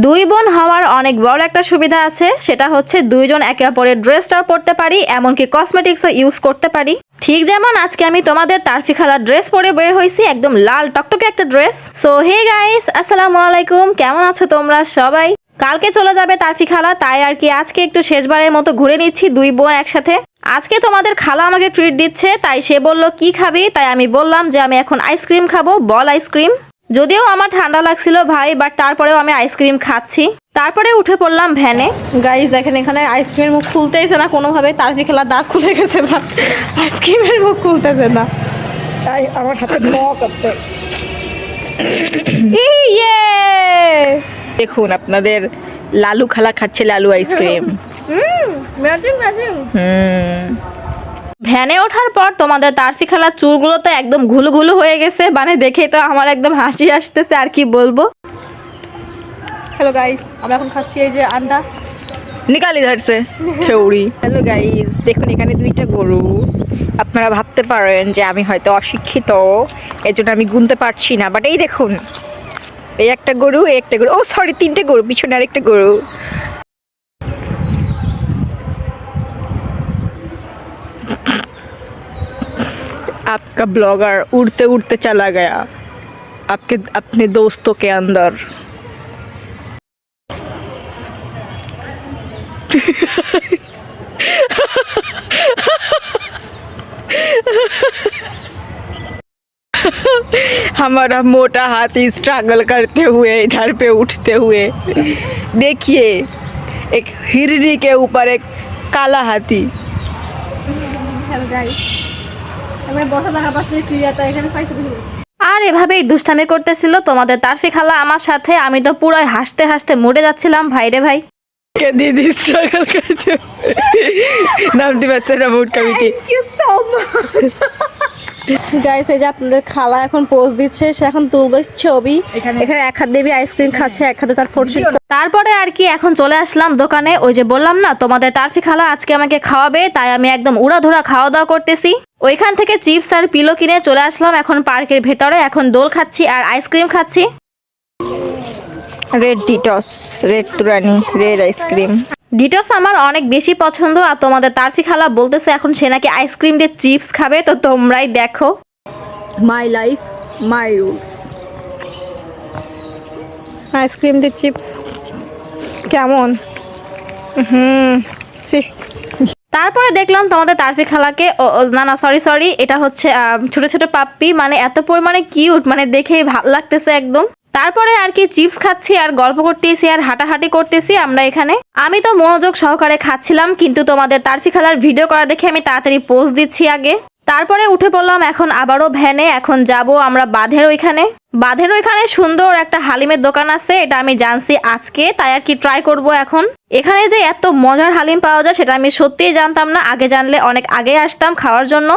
দুই বোন হওয়ার অনেক বড় একটা সুবিধা আছে, সেটা হচ্ছে দুইজন একে অপরের ড্রেসটাও পরতে পারি, এমনকি কসমেটিক্সও ইউজ করতে পারি। ঠিক যেমন আজকে আমি তোমাদের তারফি খালার ড্রেস পরে বের হয়েছি, একদম লাল টকটকে একটা ড্রেস। সো হে গাইস, আসসালামু আলাইকুম, কেমন আছো তোমরা সবাই? কালকে চলে যাবে তারফি খালা, তাই আর কি আজকে একটু শেষবারের মতো ঘুরে নিচ্ছি দুই বোন একসাথে। আজকে তোমাদের খালা আমাকে ট্রিট দিচ্ছে, তাই সে বলল কি খাবি, তাই আমি বললাম যে আমি এখন আইসক্রিম খাবো, বল আইসক্রিম। যদিও আমার ঠান্ডা লাগছিল ভাই, বাট তারপরেও আমি আইসক্রিম খাচ্ছি। তারপরে উঠে পড়লাম ভ্যানে। গাইস দেখেন, এখানে আইসক্রিমের মুখ খুলতেইছে না কোনোভাবে, তারফি খালার দাঁত খুলে গেছে, বাট আইসক্রিমের মুখ খুলতেছে না। তাই আমার হাতে নখ আছে। ইয়ে দেখুন আপনাদের লালু খালা খাচ্ছে লালু আইসক্রিম। ভ্যানে ওঠার পর তোমাদের তারফি খালার চুলগুলো তো একদম ঘুলু ঘুলু হয়ে গেছে, মানে দেখে তো আমার একদম হাসি আসতেছে, আর কি বলবো। হ্যালো গাইস, আমরা এখন খাচ্ছি এই যে আন্ডা নিকালি ধরছে খেউড়ি। হ্যালো গাইস, দেখুন এখানে দুইটা গরু। আপনারা ভাবতে পারেন যে আমি হয়তো অশিক্ষিত, এর জন্য আমি গুনতে পারছি না, বাট এই দেখুন, এই একটা গরু, এই একটা গরু, ও সরি তিনটে গরু, পিছনে আরেকটা গরু। आपका ब्लॉगर उड़ते उड़ते चला गया आपके अपने दोस्तों के अंदर। हमारा मोटा हाथी स्ट्रगल करते हुए इधर पे उठते हुए, देखिए एक हिरनी के ऊपर एक काला हाथी। হ্যালো গাইস, আমরা বসা থাকা পাশে ক্রিয়াটা এখানে পাইছি। আর এভাবেই দুষ্টামি করতেছিল তোমাদের তারফি খালা আমার সাথে, আমি তো পুরো হাসতে হাসতে মরে যাচ্ছিলাম ভাই রে ভাই। के दीदी स्ट्रगल करते नाम दिवस mood committee. Thank you so much guys. এই যে আপনাদের খালা এখন পোজ দিচ্ছে, সে এখন তুলবে ছবি। এখানে এক হাত দেবী আইসক্রিম খাচ্ছে, এক হাতে তার ফটো। তারপরে আর কি এখন চলে আসলাম দোকানে। ওই যে বললাম না তোমাদের তারফি খালা আজকে আমাকে খাওয়াবে, তাই আমি একদম উড়াধুরা খাওয়া দাওয়া করতেছি। ওইখান থেকে চিপস আর পিলো কিনে চলে আসলাম এখন পার্কের ভেতরে। এখন দোল খাচ্ছি আর আইসক্রিম খাচ্ছি। Red डिटॉस, red तुरानी, red ice cream. ডিটোস আমার অনেক বেশি পছন্দ, আর তোমাদের তারফি খালা বলতেছে এখন সে নাকি আইসক্রিম দিয়ে চিপস খাবে, তো তোমরাই দেখো। My life my rules. Ice cream দিয়ে চিপস কেমন? তারপরে দেখলাম তোমাদের তারফি খালাকে, না সরি, এটা হচ্ছে ছোট ছোট পাপ্পি, মানে এত পরিমাণে কিউট, মানে দেখেই ভালো লাগতেছে একদম। তারপরে আর কি চিপস খাচ্ছি আর গল্প করতেছি আর হাঁটাহাঁটি করতেছি আমরা এখানে। আমি তো মনোযোগ সহকারে খাচ্ছিলাম, কিন্তু তোমাদের তারফি খালার ভিডিও করা দেখে আমি তাড়াতাড়ি পোজ দিচ্ছি আগে। তারপরে উঠে পড়লাম এখন আবারও ভ্যানে। এখন যাব আমরা বাঁধের ওইখানে সুন্দর একটা হালিমের দোকান আছে, এটা আমি জানছি আজকে, তাই আর কি ট্রাই করব এখন। এখানে যে এত মজার হালিম পাওয়া যায় সেটা আমি সত্যিই জানতাম না, আগে জানলে অনেক আগে আসতাম খাওয়ার জন্য।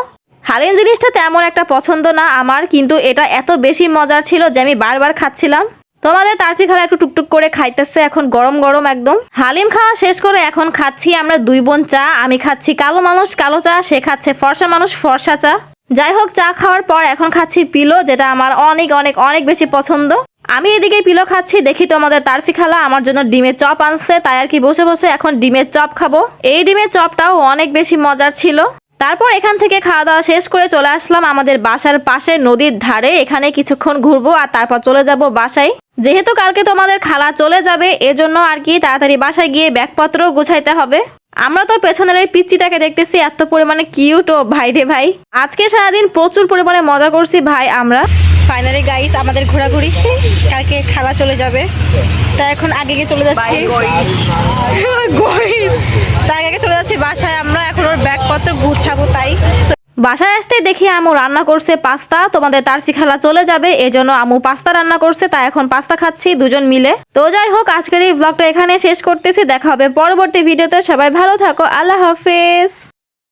হালিম জিনিসটা তেমন একটা পছন্দ না আমার, কিন্তু এটা এত বেশি মজার ছিল যে আমি বারবার খাচ্ছিলাম। তোমাদের তারফি খালা একটু টুকটুক করে খাইতেছে এখন গরম গরম একদম। হালিম খাওয়া শেষ করে এখন খাচ্ছি আমরা দুই বোন চা। আমি খাচ্ছি কালো মানুষ কালো চা, সে খাচ্ছে ফর্সা মানুষ ফর্সা চা। যাই হোক, চা খাওয়ার পর এখন খাচ্ছি পিলো, যেটা আমার অনেক অনেক অনেক বেশি পছন্দ। আমি এদিকে পিলো খাচ্ছি, দেখি তোমাদের তারফি খালা আমার জন্য ডিমের চপ আনছে, তাই আর কি বসে বসে এখন ডিমের চপ খাবো। এই ডিমের চপটাও অনেক বেশি মজার ছিল। তারপর এখান থেকে খাওয়া দাওয়া শেষ করে চলে আসলাম আমাদের বাসার পাশে নদীর ধারে। এখানে কিছুক্ষণ ঘুরবো আর তারপর চলে যাব বাসায়। যেহেতু কালকে তোমাদের খালা চলে যাবে, এজন্য আর কি তাড়াতাড়ি বাসায় গিয়ে ব্যাগপত্র গোছাইতে হবে। আমরা তো পেছনের ওই পিচ্চিটাকে দেখতেছি এত পরিমাণে কিউট, ও ভাই রে ভাই। আজকে সারাদিন প্রচুর পরিমাণে মজা করছি ভাই আমরা। ফাইনালি গাইস, আমাদের ঘোরাঘুরি শেষ, কালকে খালা চলে যাবে, তাই এখন আগে গিয়ে চলে যাচ্ছি তাই আগে চলে যাচ্ছি বাসায় আমরা। এখন ওর ব্যাগপত্র গুছাবো, তাই বাসায় আসতে দেখি আমু রান্না করছে পাস্তা। তোমাদের তারফি খালা চলে যাবে, এজন্য আমু পাস্তা রান্না করছে, তাই এখন পাস্তা খাচ্ছি দুজন মিলে। তো যাই হোক, আজকের এই ব্লগটা এখানে শেষ করতেছি, দেখা হবে পরবর্তী ভিডিওতে। সবাই ভালো থাকো, আল্লাহ হাফেজ।